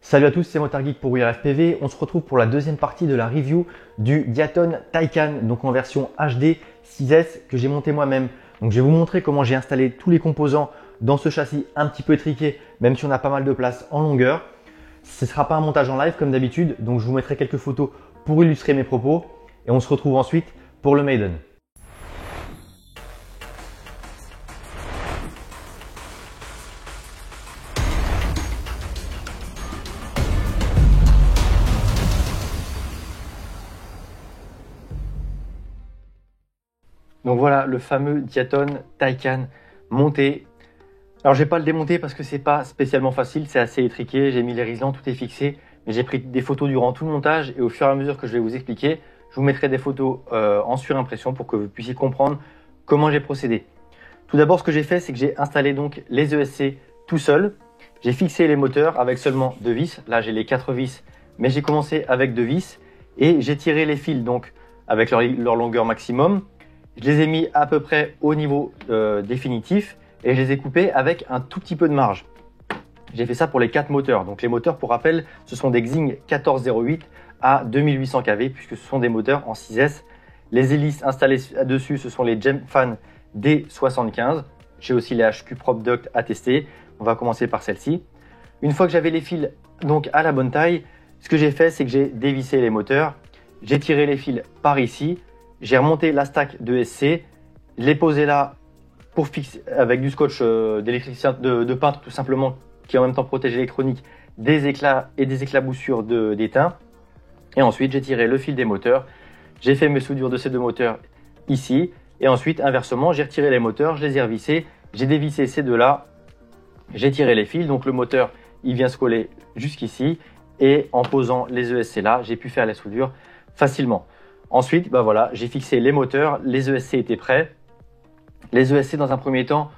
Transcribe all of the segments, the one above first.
Salut à tous, c'est Motargeek pour WeRFPV. On se retrouve pour la deuxième partie de la review du Diaton Taycan, donc en version HD 6S que j'ai monté moi-même. Donc je vais vous montrer comment j'ai installé tous les composants dans ce châssis un petit peu étriqué, même si on a pas mal de place en longueur. Ce ne sera pas un montage en live comme d'habitude, donc je vous mettrai quelques photos pour illustrer mes propos et on se retrouve ensuite pour le Maiden. Donc voilà le fameux Diaton Taycan monté. Alors je vais pas le démonter parce que c'est pas spécialement facile, c'est assez étriqué, j'ai mis les riselants, tout est fixé. Mais j'ai pris des photos durant tout le montage et au fur et à mesure que je vais vous expliquer, je vous mettrai des photos en surimpression pour que vous puissiez comprendre comment j'ai procédé. Tout d'abord ce que j'ai fait, c'est que j'ai installé donc les ESC tout seul. J'ai fixé les moteurs avec seulement 2 vis. Là j'ai les 4 vis, mais j'ai commencé avec 2 vis et j'ai tiré les fils donc avec leur longueur maximum. Je les ai mis à peu près au niveau définitif et je les ai coupés avec un tout petit peu de marge. J'ai fait ça pour les 4 moteurs. Donc les moteurs, pour rappel, ce sont des Xing 1408 à 2800 kV puisque ce sont des moteurs en 6S. Les hélices installées dessus, ce sont les Gemfan D75. J'ai aussi les HQ Prop Duct à tester. On va commencer par celle-ci. Une fois que j'avais les fils donc à la bonne taille, ce que j'ai fait, c'est que j'ai dévissé les moteurs. J'ai tiré les fils par ici. J'ai remonté la stack de SC, je l'ai posé là pour fixer avec du scotch d'électricien de peintre tout simplement qui en même temps protège l'électronique des éclats et des éclaboussures d'étain. Et ensuite j'ai tiré le fil des moteurs, j'ai fait mes soudures de ces deux moteurs ici et ensuite inversement j'ai retiré les moteurs, je les ai revissés, j'ai dévissé ces deux là, j'ai tiré les fils donc le moteur il vient se coller jusqu'ici et en posant les ESC là j'ai pu faire les soudures facilement. Ensuite, voilà, j'ai fixé les moteurs, les ESC étaient prêts. Les ESC, dans un premier temps,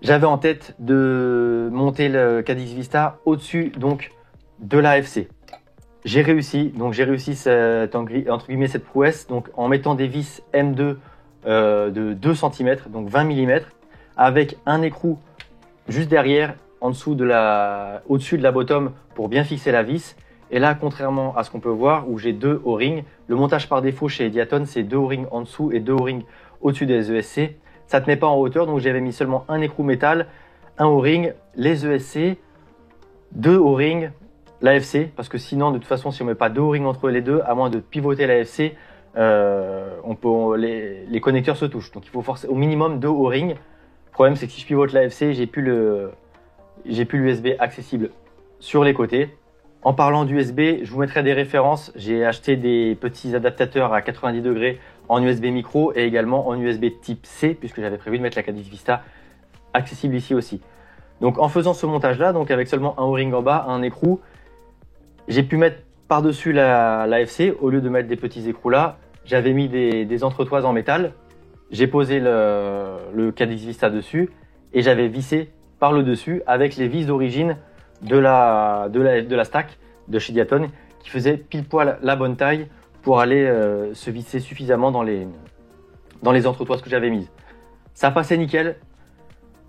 j'avais en tête de monter le Cadix Vista au-dessus donc de l'AFC. J'ai réussi entre guillemets cette prouesse donc en mettant des vis M2 de 2 cm, donc 20 mm, avec un écrou juste derrière, au-dessus de la bottom pour bien fixer la vis. Et là, contrairement à ce qu'on peut voir, où j'ai 2 O-rings, le montage par défaut chez Diaton, c'est 2 O-rings en dessous et 2 O-rings au-dessus des ESC. Ça ne tenait pas en hauteur, donc j'avais mis seulement un écrou métal, un O-ring, les ESC, 2 O-rings, l'AFC, parce que sinon, de toute façon, si on ne met pas 2 O-rings entre les deux, à moins de pivoter l'AFC, les connecteurs se touchent. Donc il faut forcer au minimum 2 O-rings. Le problème, c'est que si je pivote l'AFC, j'ai plus l'USB accessible sur les côtés. En parlant d'USB, je vous mettrai des références. J'ai acheté des petits adaptateurs à 90 degrés en USB micro et également en USB type C puisque j'avais prévu de mettre la Cadix Vista accessible ici aussi. Donc en faisant ce montage-là, donc avec seulement un O-ring en bas, un écrou, j'ai pu mettre par-dessus l'AFC au lieu de mettre des petits écrous là. J'avais mis des entretoises en métal. J'ai posé le Cadix Vista dessus et j'avais vissé par le dessus avec les vis d'origine de la stack de chez Diaton qui faisait pile poil la bonne taille pour aller se visser suffisamment dans les entretoises que j'avais mises. Ça passait nickel,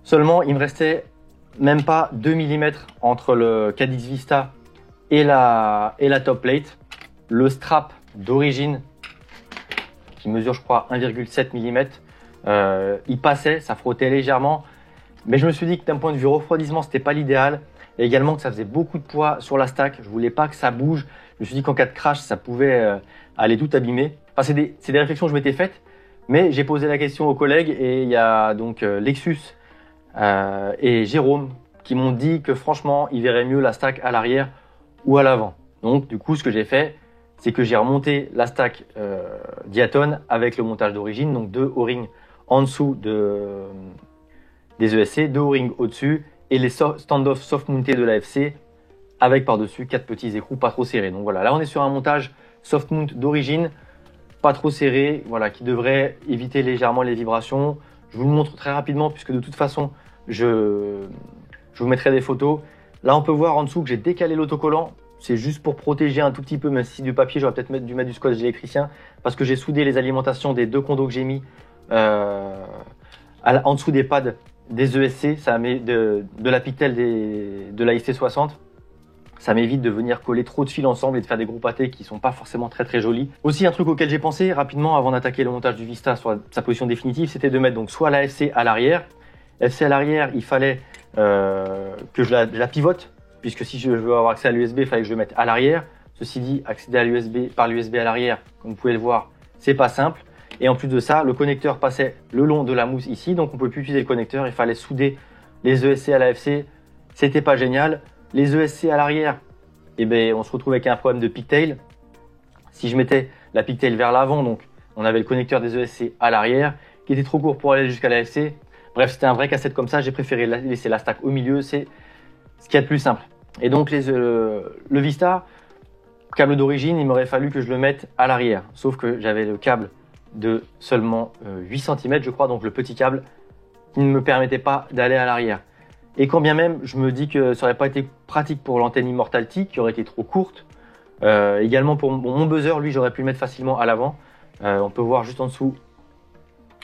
seulement il me restait même pas 2 mm entre le Cadix Vista et la top plate. Le strap d'origine qui mesure je crois 1,7 mm, il passait, ça frottait légèrement, mais je me suis dit que d'un point de vue refroidissement c'était pas l'idéal. Et également que ça faisait beaucoup de poids sur la stack, je voulais pas que ça bouge. Je me suis dit qu'en cas de crash, ça pouvait aller tout abîmer. Enfin, c'est des réflexions que je m'étais faites, mais j'ai posé la question aux collègues et il y a donc Lexus et Jérôme qui m'ont dit que franchement, ils verraient mieux la stack à l'arrière ou à l'avant. Donc du coup, ce que j'ai fait, c'est que j'ai remonté la stack Diaton avec le montage d'origine, donc 2 O-rings en dessous des ESC, 2 O-rings au-dessus, et les stand-off soft mountés de l'AFC avec par-dessus 4 petits écrous pas trop serrés. Donc voilà, là on est sur un montage soft mount d'origine, pas trop serré, voilà, qui devrait éviter légèrement les vibrations. Je vous le montre très rapidement puisque de toute façon, je vous mettrai des photos. Là on peut voir en dessous que j'ai décalé l'autocollant. C'est juste pour protéger un tout petit peu, même si du papier, j'aurais peut-être dû mettre du scotch d'électricien parce que j'ai soudé les alimentations des 2 condos que j'ai mis en dessous des pads des ESC, ça met de la pictelle de la ST60. Ça m'évite de venir coller trop de fils ensemble et de faire des gros pâtés qui sont pas forcément très jolis. Aussi, un truc auquel j'ai pensé rapidement avant d'attaquer le montage du Vista sur sa position définitive, c'était de mettre donc soit la FC à l'arrière. FC à l'arrière, il fallait que je la pivote, puisque si je veux avoir accès à l'USB, il fallait que je le mette à l'arrière. Ceci dit, accéder à l'USB par l'USB à l'arrière, comme vous pouvez le voir, c'est pas simple. Et en plus de ça, le connecteur passait le long de la mousse ici, donc on peut plus utiliser le connecteur. Il fallait souder les ESC à la FC. C'était pas génial. Les ESC à l'arrière, eh ben, on se retrouve avec un problème de pigtail. Si je mettais la pigtail vers l'avant, donc on avait le connecteur des ESC à l'arrière, qui était trop court pour aller jusqu'à la FC. Bref, c'était un vrai casse-tête comme ça. J'ai préféré laisser la stack au milieu. C'est ce qu'il y a de plus simple. Et donc le Vista, câble d'origine, il m'aurait fallu que je le mette à l'arrière. Sauf que j'avais le câble de seulement 8 cm, je crois, donc le petit câble qui ne me permettait pas d'aller à l'arrière. Et quand bien même, je me dis que ça n'aurait pas été pratique pour l'antenne Immortality, qui aurait été trop courte. Également pour mon buzzer, lui, j'aurais pu le mettre facilement à l'avant. On peut voir juste en dessous,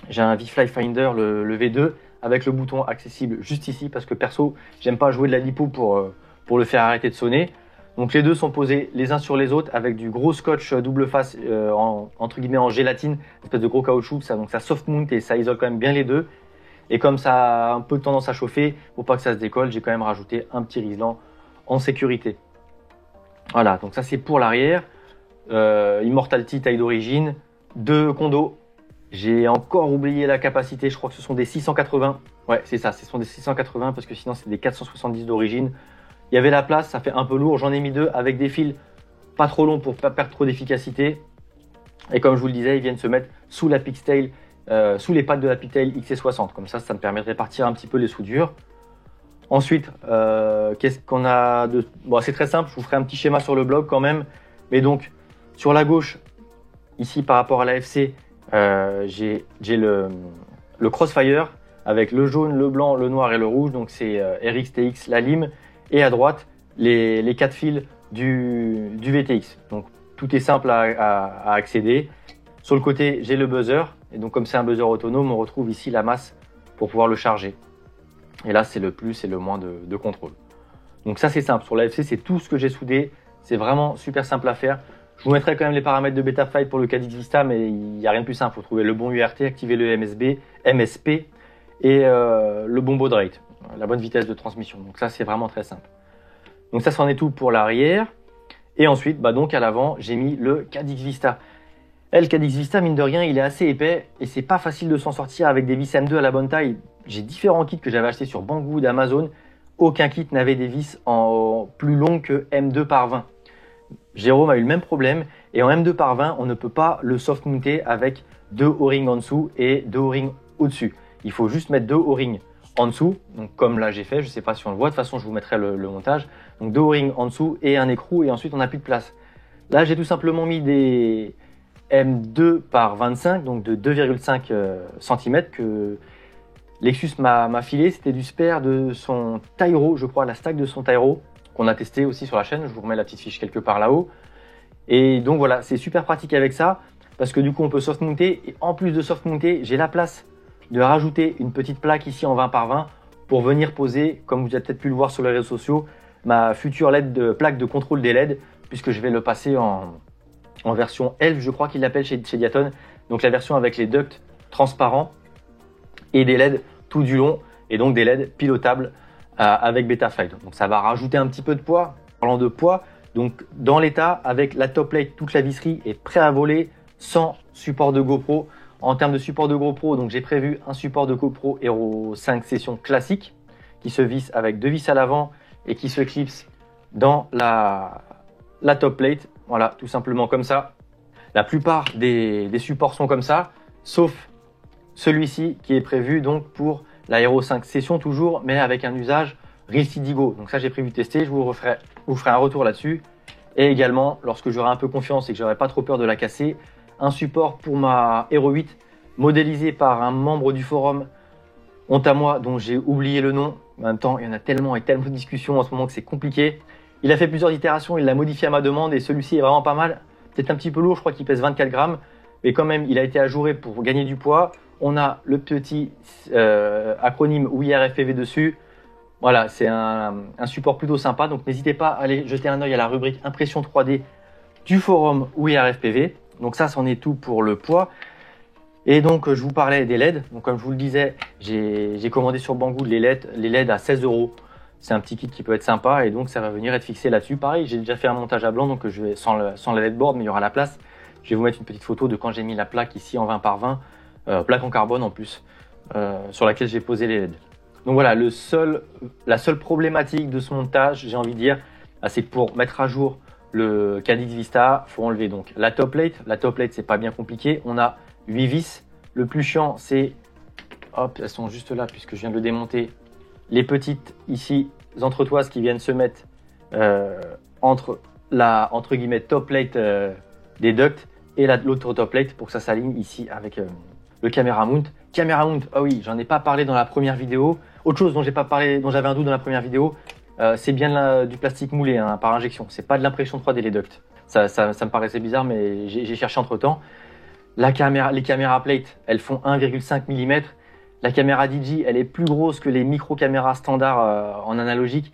j'ai un V-Fly Finder, le V2, avec le bouton accessible juste ici, parce que perso, j'aime pas jouer de la lipo pour le faire arrêter de sonner. Donc les deux sont posés les uns sur les autres avec du gros scotch double face entre guillemets en gélatine, une espèce de gros caoutchouc, donc ça soft mount et ça isole quand même bien les deux. Et comme ça a un peu tendance à chauffer, pour pas que ça se décolle, j'ai quand même rajouté un petit riselant en sécurité. Voilà, donc ça c'est pour l'arrière. Immortality taille d'origine, 2 condos. J'ai encore oublié la capacité, je crois que ce sont des 680. Ouais, c'est ça, ce sont des 680 parce que sinon c'est des 470 d'origine. Il y avait la place, ça fait un peu lourd, j'en ai mis 2 avec des fils pas trop longs pour pas perdre trop d'efficacité. Et comme je vous le disais, ils viennent se mettre sous la pigtail, sous les pattes de la pigtail XC60. Comme ça me permet de répartir un petit peu les soudures. Ensuite, qu'est-ce qu'on a de... Bon, c'est très simple, je vous ferai un petit schéma sur le blog quand même. Mais donc, sur la gauche, ici par rapport à la FC, j'ai le Crossfire avec le jaune, le blanc, le noir et le rouge. Donc c'est RX, TX, la lime. Et à droite, les 4 fils du VTX. Donc tout est simple à accéder. Sur le côté, j'ai le buzzer. Et donc comme c'est un buzzer autonome, on retrouve ici la masse pour pouvoir le charger. Et là, c'est le plus et le moins de contrôle. Donc ça, c'est simple. Sur la FC, c'est tout ce que j'ai soudé. C'est vraiment super simple à faire. Je vous mettrai quand même les paramètres de Betaflight pour le Cadix Vista, mais il n'y a rien de plus simple. Il faut trouver le bon URT, activer le MSP et le bon baud rate, la bonne vitesse de transmission. Donc ça, c'est vraiment très simple. Donc ça, c'en est tout pour l'arrière. Et ensuite, donc à l'avant, j'ai mis le Cadix Vista. Et le Cadix Vista, mine de rien, il est assez épais et c'est pas facile de s'en sortir avec des vis M2 à la bonne taille. J'ai différents kits que j'avais achetés sur Banggood, Amazon. Aucun kit n'avait des vis en plus long que M2 par 20. Jérôme a eu le même problème et en M2 par 20, on ne peut pas le soft monter avec 2 O-rings en dessous et 2 O-rings au-dessus. Il faut juste mettre 2 O-rings en dessous, donc comme là j'ai fait, je ne sais pas si on le voit, de toute façon je vous mettrai le montage. Donc 2 O-rings en dessous et un écrou et ensuite on n'a plus de place. Là j'ai tout simplement mis des M2 par 25, donc de 2,5 cm que Lexus m'a filé. C'était du spare de son Tyro, je crois, la stack de son Tyro, qu'on a testé aussi sur la chaîne. Je vous remets la petite fiche quelque part là-haut. Et donc voilà, c'est super pratique avec ça, parce que du coup on peut soft monter, et en plus de soft monter, j'ai la place de rajouter une petite plaque ici en 20 par 20 pour venir poser, comme vous avez peut-être pu le voir sur les réseaux sociaux, ma future plaque de contrôle des LED, puisque je vais le passer en version ELF, je crois qu'il l'appelle chez Diaton. Donc la version avec les ducts transparents et des LED tout du long, et donc des LED pilotables avec Betaflight. Donc ça va rajouter un petit peu de poids. Parlant de poids, donc dans l'état, avec la top plate, toute la visserie est prêt à voler sans support de GoPro. En termes de support de GoPro, donc j'ai prévu un support de GoPro Hero 5 session classique qui se visse avec 2 vis à l'avant et qui se clipse dans la top plate. Voilà, tout simplement comme ça. La plupart des supports sont comme ça, sauf celui-ci qui est prévu donc pour la Hero 5 session toujours, mais avec un usage Realty Digo. Donc ça, j'ai prévu de tester, je vous ferai un retour là-dessus. Et également, lorsque j'aurai un peu confiance et que j'aurai pas trop peur de la casser, un support pour ma Hero 8 modélisé par un membre du forum Honte à moi, dont j'ai oublié le nom. En même temps, il y en a tellement et tellement de discussions en ce moment que c'est compliqué. Il a fait plusieurs itérations, il l'a modifié à ma demande et celui-ci est vraiment pas mal. Peut-être un petit peu lourd, je crois qu'il pèse 24 grammes. Mais quand même, il a été ajouré pour gagner du poids. On a le petit acronyme WeAreFPV dessus. Voilà, c'est un support plutôt sympa. Donc n'hésitez pas à aller jeter un œil à la rubrique impression 3D du forum WeAreFPV. Donc ça, c'en est tout pour le poids. Et donc je vous parlais des LED. Donc comme je vous le disais, j'ai commandé sur Banggood les LED à 16 €. C'est un petit kit qui peut être sympa et donc ça va venir être fixé là-dessus. Pareil, j'ai déjà fait un montage à blanc, donc je vais sans la LED board, mais il y aura la place. Je vais vous mettre une petite photo de quand j'ai mis la plaque ici en 20 par 20, plaque en carbone en plus, sur laquelle j'ai posé les LED. Donc voilà, la seule problématique de ce montage, j'ai envie de dire, c'est que pour mettre à jour le Caddx Vista, il faut enlever donc la top plate. La top plate, c'est pas bien compliqué. On a 8 vis. Le plus chiant, c'est, hop, elles sont juste là puisque je viens de le démonter, les petites ici entretoises qui viennent se mettre entre la entre guillemets top plate des ducts et l'autre top plate pour que ça s'aligne ici avec le camera mount. Camera mount, ah oui, j'en ai pas parlé dans la première vidéo. Autre chose dont j'ai pas parlé, dont j'avais un doute dans la première vidéo, c'est bien du plastique moulé hein, par injection. C'est pas de l'impression 3D les ducts. Ça me paraissait bizarre, mais j'ai cherché entre temps. Les caméras plate, elles font 1,5 mm. La caméra DJI, elle est plus grosse que les micro-caméras standards en analogique.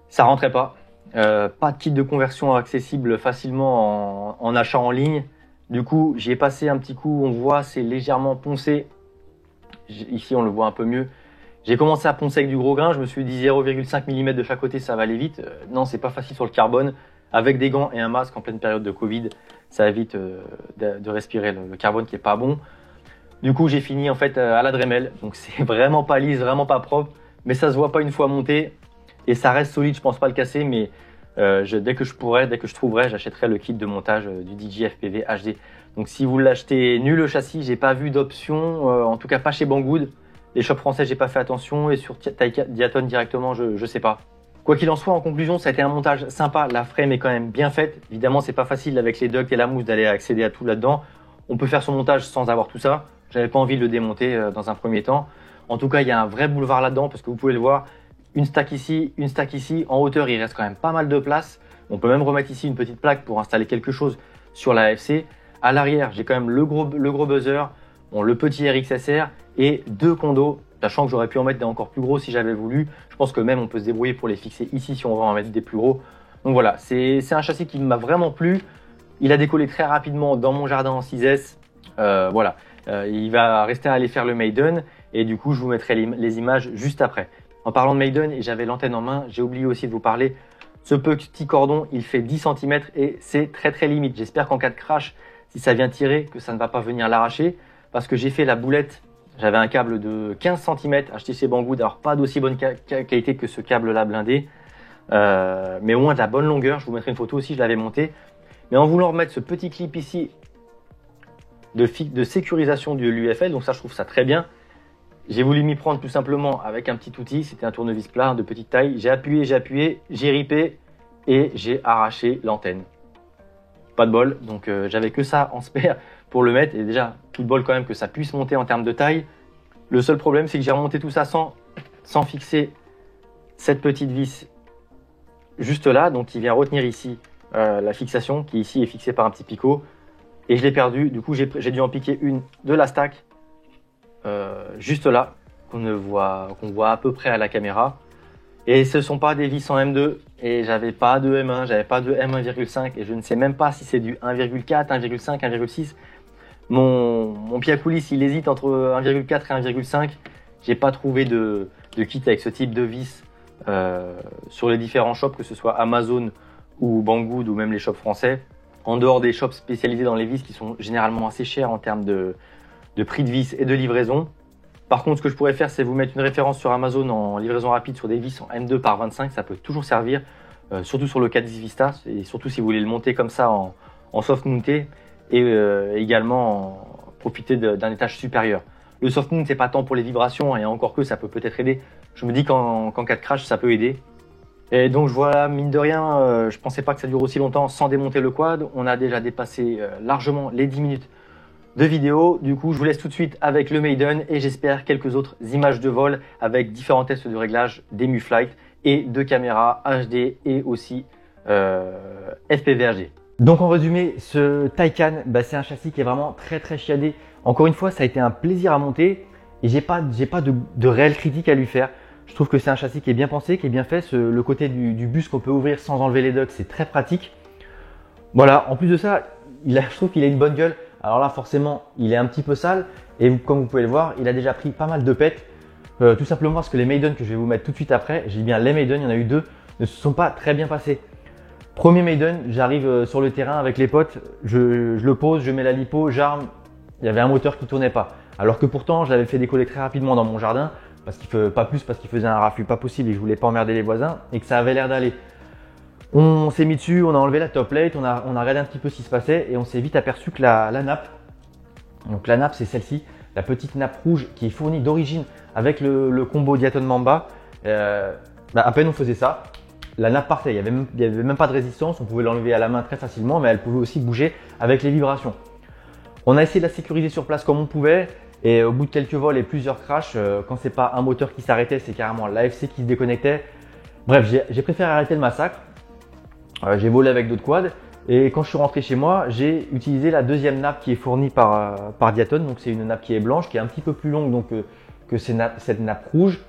Ça rentrait pas. Pas de kit de conversion accessible facilement en achat en ligne. Du coup, j'y ai passé un petit coup. On voit, c'est légèrement poncé. Ici, on le voit un peu mieux. J'ai commencé à poncer avec du gros grain. Je me suis dit 0,5 mm de chaque côté, ça va aller vite. Non, c'est pas facile sur le carbone. Avec des gants et un masque en pleine période de Covid, ça évite de respirer le carbone qui est pas bon. Du coup, j'ai fini en fait à la Dremel. Donc c'est vraiment pas lisse, vraiment pas propre, mais ça se voit pas une fois monté et ça reste solide. Je pense pas le casser, mais dès que je trouverai, j'achèterai le kit de montage du DJI FPV HD. Donc si vous l'achetez nul le châssis, j'ai pas vu d'option, en tout cas pas chez Banggood. Les shops français, j'ai pas fait attention et sur Diaton directement, je sais pas. Quoi qu'il en soit, en conclusion, ça a été un montage sympa. La frame est quand même bien faite. Évidemment, c'est pas facile avec les ducts et la mousse d'aller accéder à tout là-dedans. On peut faire son montage sans avoir tout ça. J'avais pas envie de le démonter dans un premier temps. En tout cas, il y a un vrai boulevard là-dedans parce que vous pouvez le voir. Une stack ici, une stack ici. En hauteur, il reste quand même pas mal de place. On peut même remettre ici une petite plaque pour installer quelque chose sur la AFC. À l'arrière, j'ai quand même le gros buzzer, bon, le petit RXSR et 2 condos. Sachant que j'aurais pu en mettre des encore plus gros si j'avais voulu. Je pense que même on peut se débrouiller pour les fixer ici si on veut en mettre des plus gros. Donc voilà, c'est un châssis qui m'a vraiment plu. Il a décollé très rapidement dans mon jardin en 6S. Voilà, il va rester à aller faire le Maiden. Et du coup, je vous mettrai les images juste après. En parlant de Maiden, et j'avais l'antenne en main, j'ai oublié aussi de vous parler. Ce petit cordon, il fait 10 cm et c'est très limite. J'espère qu'en cas de crash, si ça vient tirer, que ça ne va pas venir l'arracher. Parce que j'ai fait la boulette. J'avais un câble de 15 cm acheté chez Banggood, alors pas d'aussi bonne qualité que ce câble-là blindé, mais au moins de la bonne longueur. Je vous mettrai une photo aussi, je l'avais monté. Mais en voulant remettre ce petit clip ici de sécurisation de l'UFL, donc ça je trouve ça très bien. J'ai voulu m'y prendre tout simplement avec un petit outil, c'était un tournevis plat de petite taille. J'ai appuyé, j'ai ripé et j'ai arraché l'antenne. Pas de bol, donc j'avais que ça en spare pour le mettre, et déjà tout de bol quand même que ça puisse monter en termes de taille. Le seul problème, c'est que j'ai remonté tout ça sans fixer cette petite vis juste là, donc qui vient retenir ici la fixation, qui ici est fixée par un petit picot, et je l'ai perdu. Du coup, j'ai dû en piquer une de la stack juste là, qu'on voit à peu près à la caméra. Et ce ne sont pas des vis en M2, et j'avais pas de M1, j'avais pas de M1,5, et je ne sais même pas si c'est du 1,4, 1,5, 1,6. Mon pied à coulisses, il hésite entre 1,4 et 1,5. J'ai pas trouvé de kit avec ce type de vis sur les différents shops, que ce soit Amazon ou Banggood ou même les shops français. En dehors des shops spécialisés dans les vis qui sont généralement assez chers en termes de prix de vis et de livraison. Par contre, ce que je pourrais faire, c'est vous mettre une référence sur Amazon en livraison rapide sur des vis en M2 par 25. Ça peut toujours servir, surtout sur le Caddx Vista, et surtout si vous voulez le monter comme ça en soft mounté, et également profiter d'un étage supérieur. Le soft mount, c'est pas tant pour les vibrations, et encore que ça peut peut-être aider. Je me dis qu'en cas de crash, ça peut aider. Et donc voilà, mine de rien, je pensais pas que ça dure aussi longtemps sans démonter le quad. On a déjà dépassé largement les 10 minutes de vidéo. Du coup, je vous laisse tout de suite avec le Maiden et j'espère quelques autres images de vol avec différents tests de réglage d'EMU Flight et de caméras HD et aussi FPV HD. Donc en résumé, ce Taycan, c'est un châssis qui est vraiment très chiadé. Encore une fois, ça a été un plaisir à monter et j'ai pas de réelle critique à lui faire. Je trouve que c'est un châssis qui est bien pensé, qui est bien fait. Le côté du bus qu'on peut ouvrir sans enlever les ducts, c'est très pratique. Voilà, en plus de ça, je trouve qu'il a une bonne gueule. Alors là, forcément, il est un petit peu sale. Et comme vous pouvez le voir, il a déjà pris pas mal de pètes. Tout simplement parce que les maiden que je vais vous mettre tout de suite après, j'ai dit bien les maiden, il y en a eu 2, ne se sont pas très bien passés. Premier maiden, j'arrive sur le terrain avec les potes, je le pose, je mets la lipo, j'arme, il y avait un moteur qui tournait pas. Alors que pourtant, je l'avais fait décoller très rapidement dans mon jardin, parce qu'il faisait un raflux pas possible et je voulais pas emmerder les voisins et que ça avait l'air d'aller. On s'est mis dessus, on a enlevé la top plate, on a regardé un petit peu ce qui se passait et on s'est vite aperçu que la nappe, donc la nappe c'est celle-ci, la petite nappe rouge qui est fournie d'origine avec le combo Diaton Mamba. À peine on faisait ça, la nappe partait, il n'y avait même pas de résistance, on pouvait l'enlever à la main très facilement, mais elle pouvait aussi bouger avec les vibrations. On a essayé de la sécuriser sur place comme on pouvait et au bout de quelques vols et plusieurs crashs, quand c'est pas un moteur qui s'arrêtait, c'est carrément l'AFC qui se déconnectait. Bref, j'ai préféré arrêter le massacre. J'ai volé avec d'autres quads et quand je suis rentré chez moi, j'ai utilisé la deuxième nappe qui est fournie par Diaton. Donc c'est une nappe qui est blanche, qui est un petit peu plus longue donc, que cette nappe rouge.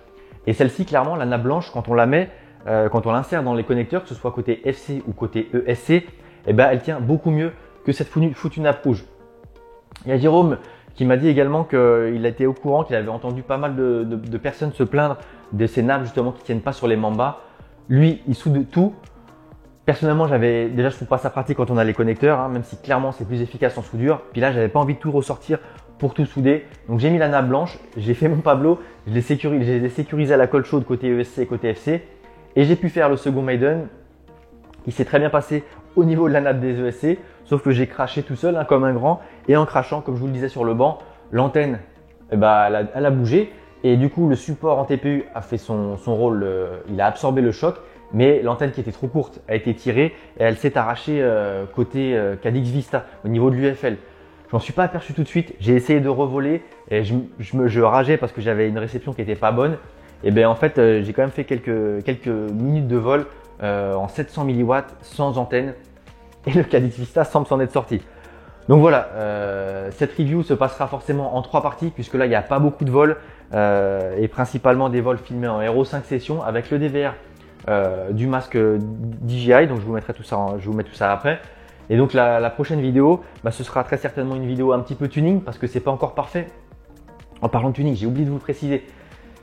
Et celle-ci, clairement, la nappe blanche, quand on la met, quand on l'insère dans les connecteurs, que ce soit côté FC ou côté ESC, eh ben, elle tient beaucoup mieux que cette foutue nappe rouge. Il y a Jérôme qui m'a dit également qu'il était au courant, qu'il avait entendu pas mal de personnes se plaindre de ces nappes justement qui ne tiennent pas sur les Mamba. Lui, il soude tout. Personnellement, je trouve pas ça pratique quand on a les connecteurs, hein, même si clairement c'est plus efficace en soudure. Puis là, j'avais pas envie de tout ressortir pour tout souder. Donc j'ai mis la nappe blanche, j'ai fait mon Pablo, je l'ai sécurisé à la colle chaude côté ESC et côté FC. Et j'ai pu faire le second maiden qui s'est très bien passé au niveau de la nappe des ESC, sauf que j'ai craché tout seul hein, comme un grand. Et en crachant, comme je vous le disais sur le banc, l'antenne, elle a bougé. Et du coup, le support en TPU a fait son rôle, il a absorbé le choc. Mais l'antenne qui était trop courte a été tirée et elle s'est arrachée côté Cadix Vista au niveau de l'UFL. Je m'en suis pas aperçu tout de suite, j'ai essayé de revoler et je rageais parce que j'avais une réception qui était pas bonne. Et bien en fait j'ai quand même fait quelques minutes de vol en 700 mW sans antenne et le Cadix Vista semble s'en être sorti. Donc voilà, cette review se passera forcément en 3 parties puisque là il n'y a pas beaucoup de vols et principalement des vols filmés en Hero 5 sessions avec le DVR. Du masque DJI, donc je vous mets tout ça après. Et donc la prochaine vidéo, ce sera très certainement une vidéo un petit peu tuning parce que c'est pas encore parfait. En parlant de tuning, j'ai oublié de vous le préciser.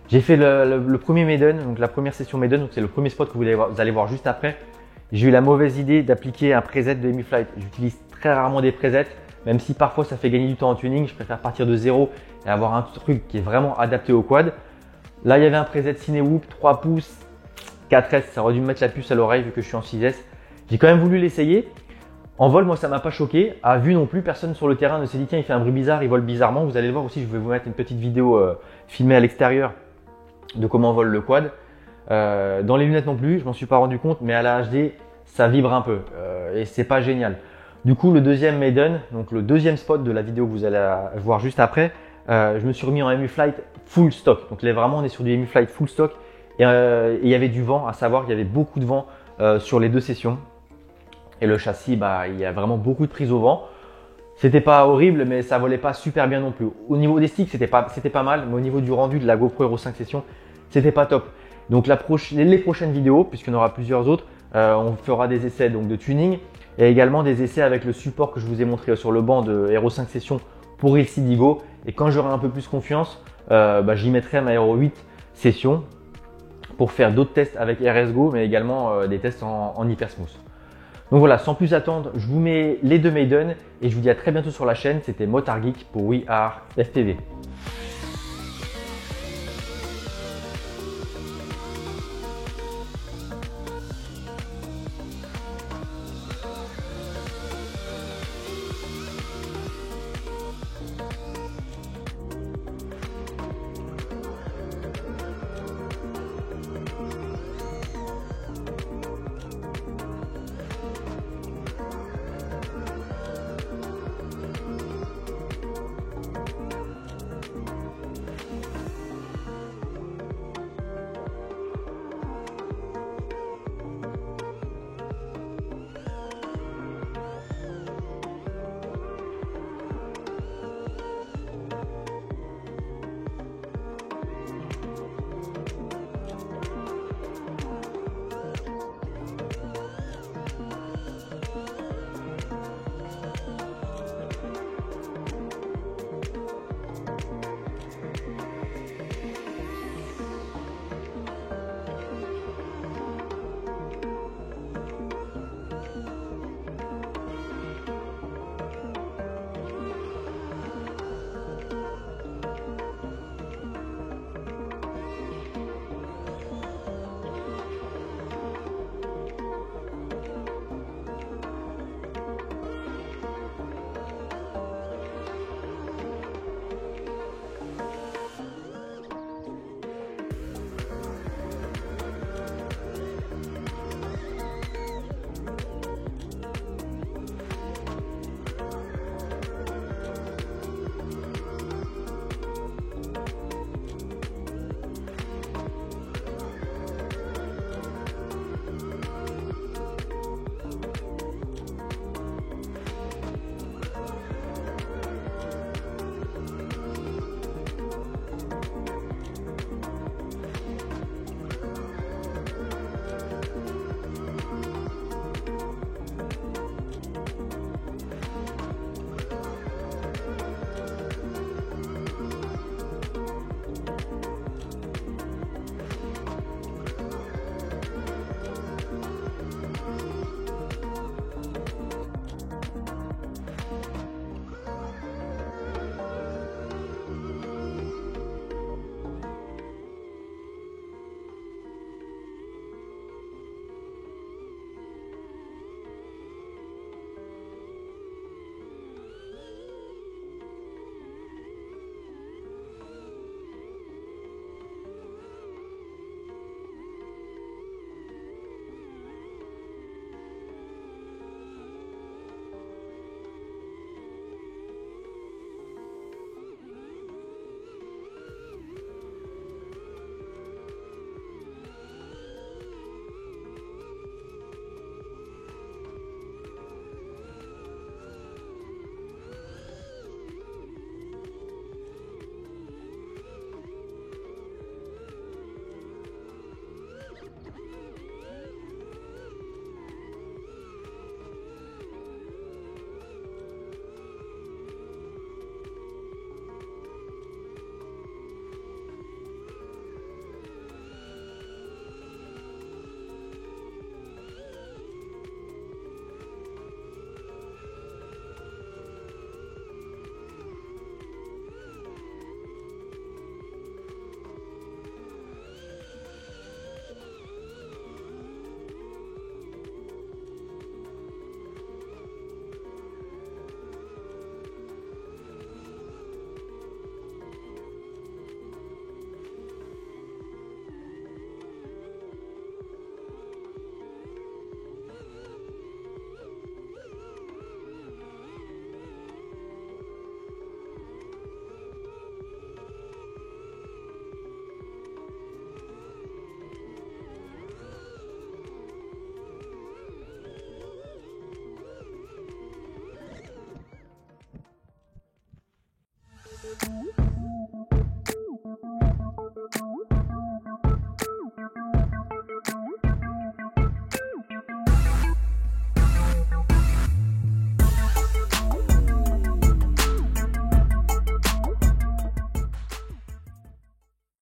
J'ai fait le premier maiden, donc la première session maiden, donc c'est le premier spot que vous allez voir juste après. J'ai eu la mauvaise idée d'appliquer un preset de Hemi-Flight. J'utilise très rarement des presets, même si parfois ça fait gagner du temps en tuning. Je préfère partir de zéro et avoir un truc qui est vraiment adapté au quad. Là, il y avait un preset Cinewoop 3 pouces. 4S, ça aurait dû me mettre la puce à l'oreille vu que je suis en 6S. J'ai quand même voulu l'essayer. En vol, moi, ça m'a pas choqué. À vue non plus, personne sur le terrain ne s'est dit tiens, il fait un bruit bizarre, il vole bizarrement. Vous allez le voir aussi, je vais vous mettre une petite vidéo filmée à l'extérieur de comment vole le quad. Dans les lunettes non plus, je m'en suis pas rendu compte, mais à la HD, ça vibre un peu et c'est pas génial. Du coup, le deuxième maiden, donc le deuxième spot de la vidéo que vous allez voir juste après, je me suis remis en Hemi-Flight full stock. Donc là, vraiment, on est sur du Hemi-Flight full stock. Et il y avait du vent, à savoir qu'il y avait beaucoup de vent sur les 2 sessions. Et le châssis, il y a vraiment beaucoup de prise au vent. C'était pas horrible, mais ça volait pas super bien non plus. Au niveau des sticks, c'était pas mal, mais au niveau du rendu de la GoPro Hero 5 Session, c'était pas top. Donc les prochaines vidéos, puisqu'il y en aura plusieurs autres, on fera des essais donc, de tuning et également des essais avec le support que je vous ai montré sur le banc de Hero 5 Session pour Ilsi Go. Et quand j'aurai un peu plus confiance, j'y mettrai ma Hero 8 Session pour faire d'autres tests avec RSGO, mais également des tests en hyper smooth. Donc voilà, sans plus attendre, je vous mets les 2 maiden et je vous dis à très bientôt sur la chaîne. C'était Motard Geek pour We Are FPV.